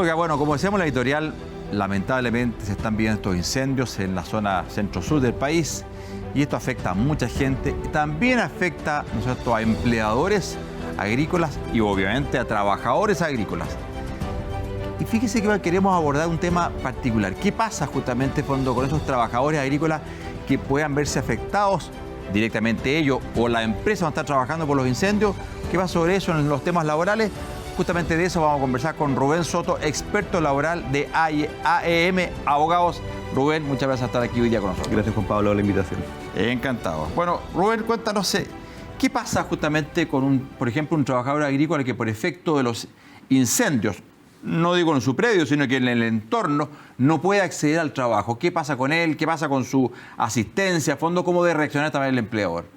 Oiga, bueno, como decíamos en la editorial, lamentablemente se están viendo estos incendios en la zona centro-sur del país y esto afecta a mucha gente. También afecta, ¿no es cierto?, a empleadores agrícolas y obviamente a trabajadores agrícolas. Y fíjese que queremos abordar un tema particular. ¿Qué pasa justamente con esos trabajadores agrícolas que puedan verse afectados directamente ellos o la empresa donde están trabajando por los incendios? ¿Qué va sobre eso en los temas laborales? Justamente de eso vamos a conversar con Rubén Soto, experto laboral de AEM Abogados. Rubén, muchas gracias por estar aquí hoy día con nosotros. Gracias, Juan Pablo, por la invitación. Encantado. Bueno, Rubén, cuéntanos, ¿qué pasa justamente con, por ejemplo, un trabajador agrícola que por efecto de los incendios, no digo en su predio, sino que en el entorno, no puede acceder al trabajo? ¿Qué pasa con él? ¿Qué pasa con su asistencia? A fondo, ¿cómo debe reaccionar también el empleador?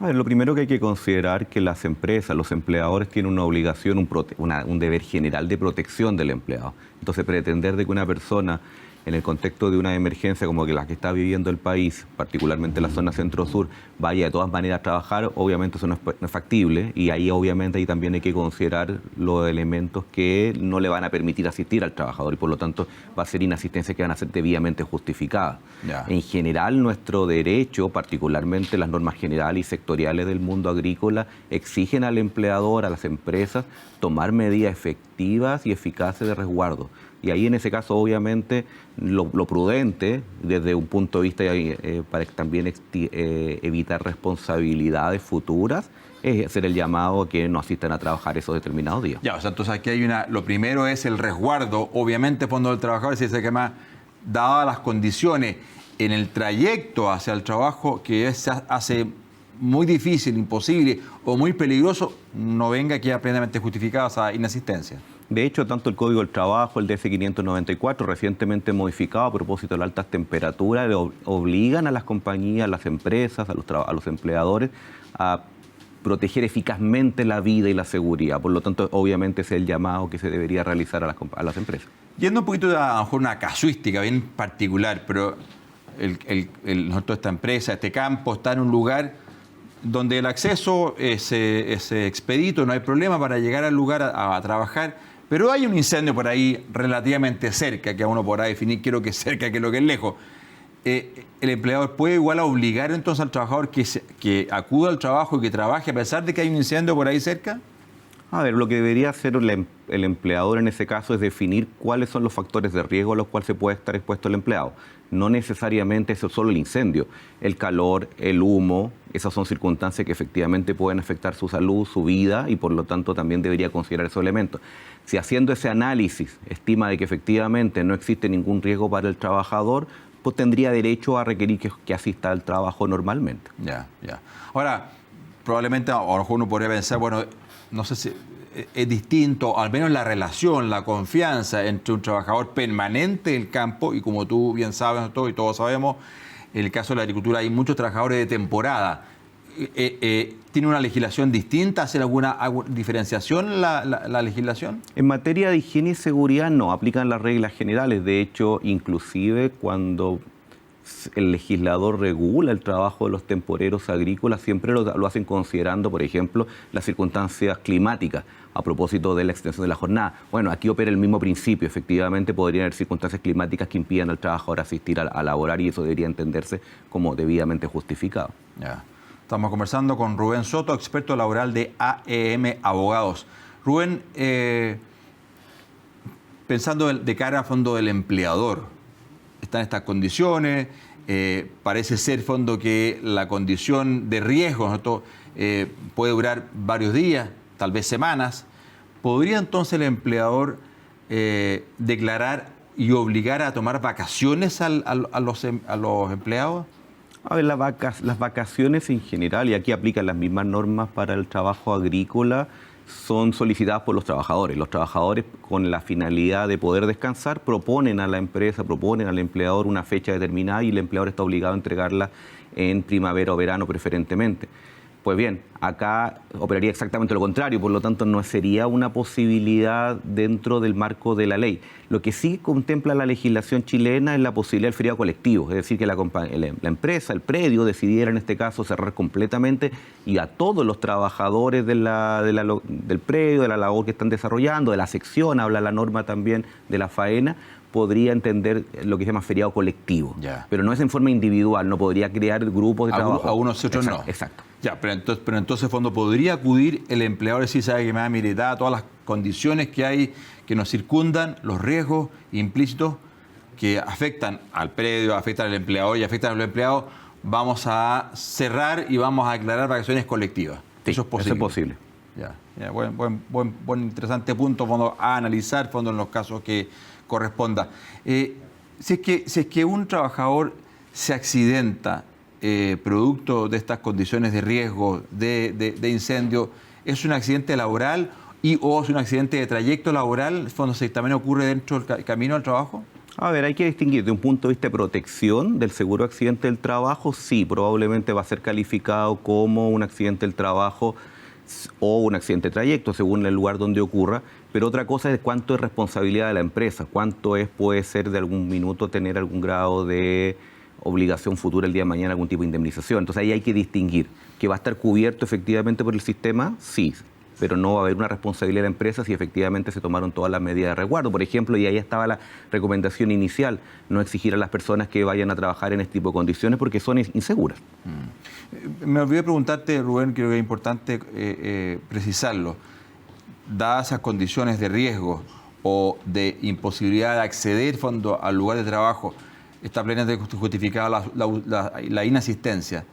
A ver, lo primero que hay que considerar que las empresas, los empleadores tienen una obligación, un deber general de protección del empleado. Entonces, pretender de que una persona, en el contexto de una emergencia como la que está viviendo el país, particularmente la zona centro-sur, vaya de todas maneras a trabajar, obviamente eso no es factible, y ahí obviamente también hay que considerar los elementos que no le van a permitir asistir al trabajador y por lo tanto va a ser inasistencias que van a ser debidamente justificadas. Ya. En general, nuestro derecho, particularmente las normas generales y sectoriales del mundo agrícola, exigen al empleador, a las empresas, tomar medidas efectivas y eficaces de resguardo. Y ahí en ese caso, obviamente, lo prudente, desde un punto de vista para también evitar responsabilidades futuras, es hacer el llamado a que no asistan a trabajar esos determinados días. Ya, o sea, entonces aquí hay lo primero es el resguardo, obviamente, fondo del trabajador, si se quema, dadas las condiciones en el trayecto hacia el trabajo, que se hace muy difícil, imposible o muy peligroso, no venga aquí plenamente justificada esa inasistencia. De hecho, tanto el Código del Trabajo, el DF-594, recientemente modificado a propósito de las altas temperaturas, obligan a las compañías, a las empresas, a los empleadores a proteger eficazmente la vida y la seguridad. Por lo tanto, obviamente, ese es el llamado que se debería realizar a las empresas. Yendo un poquito a lo mejor una casuística bien particular, pero esta empresa, este campo, está en un lugar donde el acceso es expedito, no hay problema para llegar al lugar a trabajar. Pero hay un incendio por ahí relativamente cerca, que uno podrá definir, quiero que es cerca, que lo que es lejos. ¿El empleador puede igual obligar entonces al trabajador que acuda al trabajo y que trabaje a pesar de que hay un incendio por ahí cerca? A ver, lo que debería hacer el empleador en ese caso es definir cuáles son los factores de riesgo a los cuales se puede estar expuesto el empleado. No necesariamente eso es solo el incendio. El calor, el humo, esas son circunstancias que efectivamente pueden afectar su salud, su vida y por lo tanto también debería considerar esos elementos. Si haciendo ese análisis estima de que efectivamente no existe ningún riesgo para el trabajador, pues tendría derecho a requerir que asista al trabajo normalmente. Ya. Ahora, probablemente a lo mejor uno podría pensar, bueno, no sé si es distinto, al menos la relación, la confianza entre un trabajador permanente del campo y como tú bien sabes y todos sabemos, en el caso de la agricultura hay muchos trabajadores de temporada. ¿Tiene una legislación distinta? ¿Hace alguna diferenciación la legislación? En materia de higiene y seguridad no, aplican las reglas generales. De hecho, inclusive cuando el legislador regula el trabajo de los temporeros agrícolas, siempre lo hacen considerando, por ejemplo, las circunstancias climáticas, a propósito de la extensión de la jornada. Bueno, aquí opera el mismo principio. Efectivamente, podrían haber circunstancias climáticas que impidan al trabajador asistir a laborar y eso debería entenderse como debidamente justificado. Ya. Estamos conversando con Rubén Soto, experto laboral de AEM Abogados. Rubén, pensando de cara a fondo del empleador, están estas condiciones, parece ser fondo que la condición de riesgo, ¿no? Puede durar varios días, tal vez semanas. ¿Podría entonces el empleador declarar y obligar a tomar vacaciones a los empleados? A ver, las vacaciones en general, y aquí aplican las mismas normas para el trabajo agrícola, son solicitadas por los trabajadores. Los trabajadores, con la finalidad de poder descansar, proponen a la empresa, proponen al empleador una fecha determinada y el empleador está obligado a entregarla en primavera o verano preferentemente. Pues bien, acá operaría exactamente lo contrario, por lo tanto no sería una posibilidad dentro del marco de la ley. Lo que sí contempla la legislación chilena es la posibilidad del feriado colectivo, es decir, que la empresa, el predio, decidiera en este caso cerrar completamente y a todos los trabajadores del predio, de la labor que están desarrollando, de la sección, habla la norma también de la faena, podría entender lo que se llama feriado colectivo. Ya. Pero no es en forma individual, no podría crear grupos de trabajo. A unos y otros no. Exacto. Ya, pero entonces, fondo, podría acudir el empleador y decir, sabe que me da mire, dadas todas las condiciones que hay, que nos circundan, los riesgos implícitos que afectan al predio, afectan al empleador y afectan a los empleados, vamos a cerrar y vamos a declarar vacaciones colectivas. Sí, eso es posible. Eso es posible. Ya, buen interesante punto, fondo, a analizar, fondo, en los casos que corresponda. Si es que un trabajador se accidenta producto de estas condiciones de riesgo, de incendio, ¿es un accidente laboral o es un accidente de trayecto laboral? ¿Fondo, si también ocurre dentro del camino al trabajo? A ver, hay que distinguir de un punto de vista de protección del seguro accidente del trabajo. Sí, probablemente va a ser calificado como un accidente del trabajo o un accidente de trayecto, según el lugar donde ocurra, pero otra cosa es cuánto es responsabilidad de la empresa, cuánto puede ser de algún minuto tener algún grado de obligación futura el día de mañana, algún tipo de indemnización. Entonces ahí hay que distinguir que va a estar cubierto efectivamente por el sistema, sí, pero no va a haber una responsabilidad de la empresa si efectivamente se tomaron todas las medidas de resguardo. Por ejemplo, y ahí estaba la recomendación inicial, no exigir a las personas que vayan a trabajar en este tipo de condiciones porque son inseguras. Me olvidé preguntarte, Rubén, creo que es importante precisarlo. Dadas esas condiciones de riesgo o de imposibilidad de acceder, fondo, al lugar de trabajo, está plenamente justificada la inasistencia.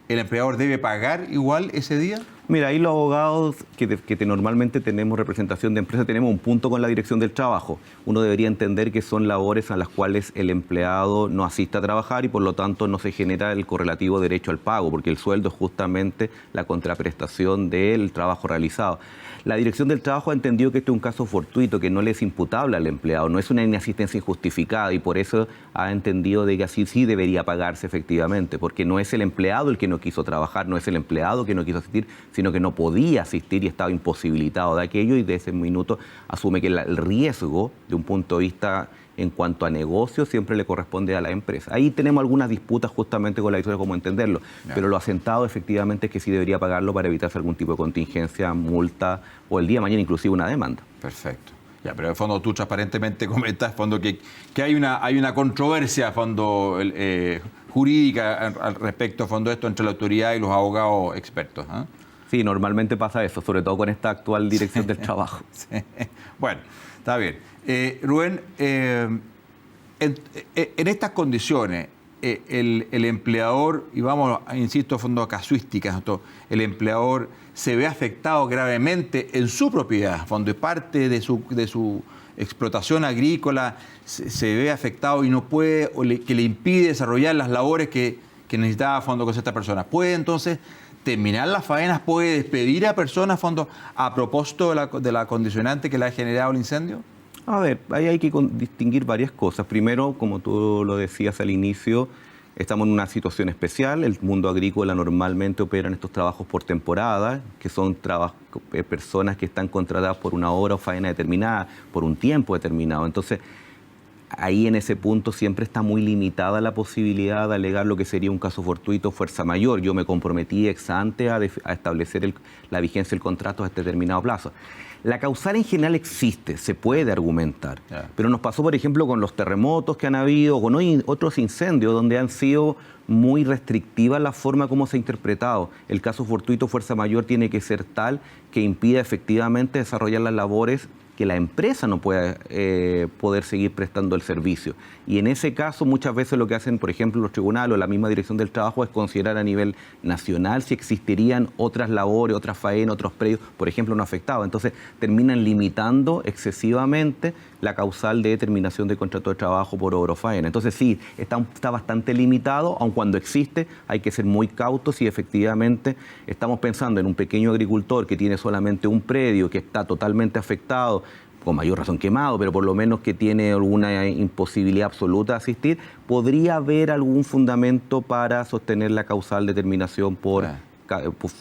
¿El empleador debe pagar igual ese día? Mira, ahí los abogados que normalmente tenemos representación de empresa, tenemos un punto con la dirección del trabajo. Uno debería entender que son labores a las cuales el empleado no asiste a trabajar y por lo tanto no se genera el correlativo derecho al pago, porque el sueldo es justamente la contraprestación del trabajo realizado. La dirección del trabajo ha entendido que este es un caso fortuito, que no le es imputable al empleado, no es una inasistencia injustificada y por eso ha entendido de que así sí debería pagarse efectivamente, porque no es el empleado el que no quiso trabajar, no es el empleado que no quiso asistir, sino que no podía asistir y estaba imposibilitado de aquello y de ese minuto asume que el riesgo de un punto de vista en cuanto a negocio siempre le corresponde a la empresa. Ahí tenemos algunas disputas justamente con la historia de cómo entenderlo, pero lo asentado efectivamente es que sí debería pagarlo para evitarse algún tipo de contingencia, multa o el día de mañana inclusive una demanda. Perfecto. Ya, pero en el fondo tú transparentemente comentas, fondo, que hay una controversia, fondo, jurídica al respecto, fondo, esto entre la autoridad y los abogados expertos. Sí, normalmente pasa eso, sobre todo con esta actual dirección del trabajo. Sí. Bueno, está bien. Rubén, en estas condiciones, el empleador, y vamos, insisto, a fondo casuísticas, el empleador se ve afectado gravemente en su propiedad, fondo, y parte de su explotación agrícola se ve afectado y no puede, que le impide desarrollar las labores que necesitaba, fondo, con esta persona. ¿Puede entonces terminar las faenas? ¿Puede despedir a personas, fondo, a propósito de la condicionante que le ha generado el incendio? A ver, ahí hay que distinguir varias cosas. Primero, como tú lo decías al inicio, estamos en una situación especial. El mundo agrícola normalmente opera en estos trabajos por temporada, que son personas que están contratadas por una hora o faena determinada, por un tiempo determinado. Entonces, ahí en ese punto siempre está muy limitada la posibilidad de alegar lo que sería un caso fortuito, fuerza mayor. Yo me comprometí ex ante a establecer la vigencia del contrato a este determinado plazo. La causal en general existe, se puede argumentar, pero nos pasó, por ejemplo, con los terremotos que han habido, con otros incendios donde han sido muy restrictivas la forma como se ha interpretado. El caso fortuito, fuerza mayor, tiene que ser tal que impida efectivamente desarrollar las labores que la empresa no pueda poder seguir prestando el servicio. Y en ese caso muchas veces lo que hacen, por ejemplo, los tribunales o la misma dirección del trabajo es considerar a nivel nacional si existirían otras labores, otras faenas, otros predios, por ejemplo, no afectados. Entonces terminan limitando excesivamente la causal de terminación de contrato de trabajo por obra o faena. Entonces sí, está bastante limitado, aun cuando existe, hay que ser muy cautos si efectivamente estamos pensando en un pequeño agricultor que tiene solamente un predio, que está totalmente afectado, con mayor razón quemado, pero por lo menos que tiene alguna imposibilidad absoluta de asistir, podría haber algún fundamento para sostener la causal de terminación por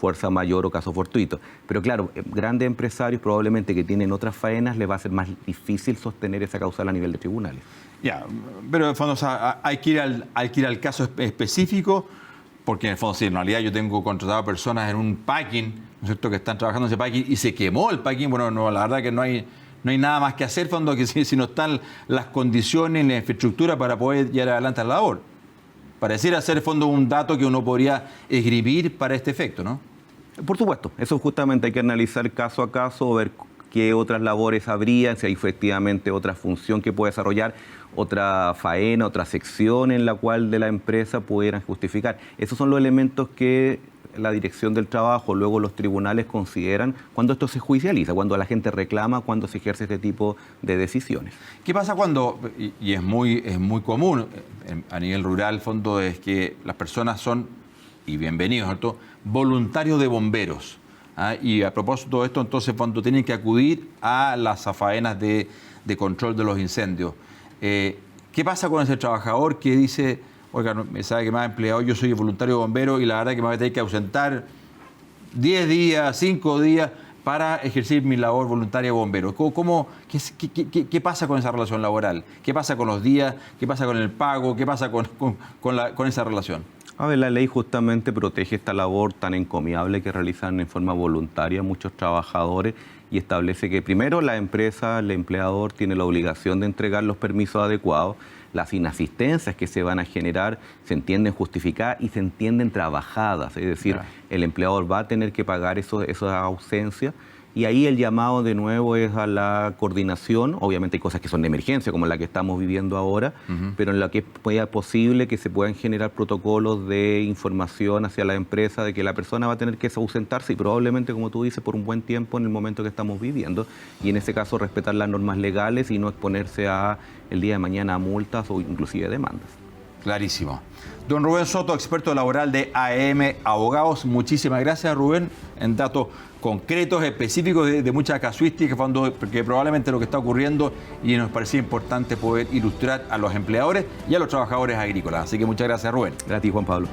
fuerza mayor o caso fortuito. Pero claro, grandes empresarios probablemente que tienen otras faenas les va a ser más difícil sostener esa causal a nivel de tribunales. Ya, pero en el fondo, o sea, hay que ir al caso específico, porque en el fondo, si en realidad yo tengo contratado personas en un packing, ¿no es cierto?, que están trabajando en ese packing y se quemó el packing, bueno, no, la verdad que no hay nada más que hacer, fondo, que si no están las condiciones, la infraestructura para poder llevar adelante la labor. Pareciera ser, en fondo, un dato que uno podría esgrimir para este efecto, ¿no? Por supuesto, eso justamente hay que analizar caso a caso, ver qué otras labores habría, si hay efectivamente otra función que puede desarrollar, otra faena, otra sección en la cual de la empresa pudieran justificar. Esos son los elementos que la Dirección del Trabajo, luego los tribunales consideran cuando esto se judicializa, cuando la gente reclama, cuando se ejerce este tipo de decisiones. ¿Qué pasa cuando, y es muy común a nivel rural, fondo, es que las personas son, y bienvenidos, ¿cierto?, voluntarios de bomberos? Y a propósito de esto, entonces, cuando tienen que acudir a las faenas de control de los incendios, ¿qué pasa con ese trabajador que dice, oiga, me sabe que me ha empleado, yo soy voluntario bombero y la verdad es que me voy a tener que ausentar 10 días, 5 días para ejercer mi labor voluntaria de bombero? ¿Qué pasa con esa relación laboral? ¿Qué pasa con los días? ¿Qué pasa con el pago? ¿Qué pasa con esa relación? A ver, la ley justamente protege esta labor tan encomiable que realizan en forma voluntaria muchos trabajadores y establece que primero la empresa, el empleador, tiene la obligación de entregar los permisos adecuados. Las inasistencias que se van a generar se entienden justificadas y se entienden trabajadas, es decir, el empleador va a tener que pagar esas ausencias. Y ahí el llamado de nuevo es a la coordinación. Obviamente hay cosas que son de emergencia, como la que estamos viviendo ahora, pero en la que es posible que se puedan generar protocolos de información hacia la empresa de que la persona va a tener que ausentarse y probablemente, como tú dices, por un buen tiempo en el momento que estamos viviendo. Y en ese caso respetar las normas legales y no exponerse a el día de mañana a multas o inclusive demandas. Clarísimo. Don Rubén Soto, experto laboral de AM Abogados. Muchísimas gracias, Rubén, en datos concretos, específicos de mucha casuística, porque probablemente lo que está ocurriendo y nos parecía importante poder ilustrar a los empleadores y a los trabajadores agrícolas. Así que muchas gracias, Rubén. Gracias, Juan Pablo.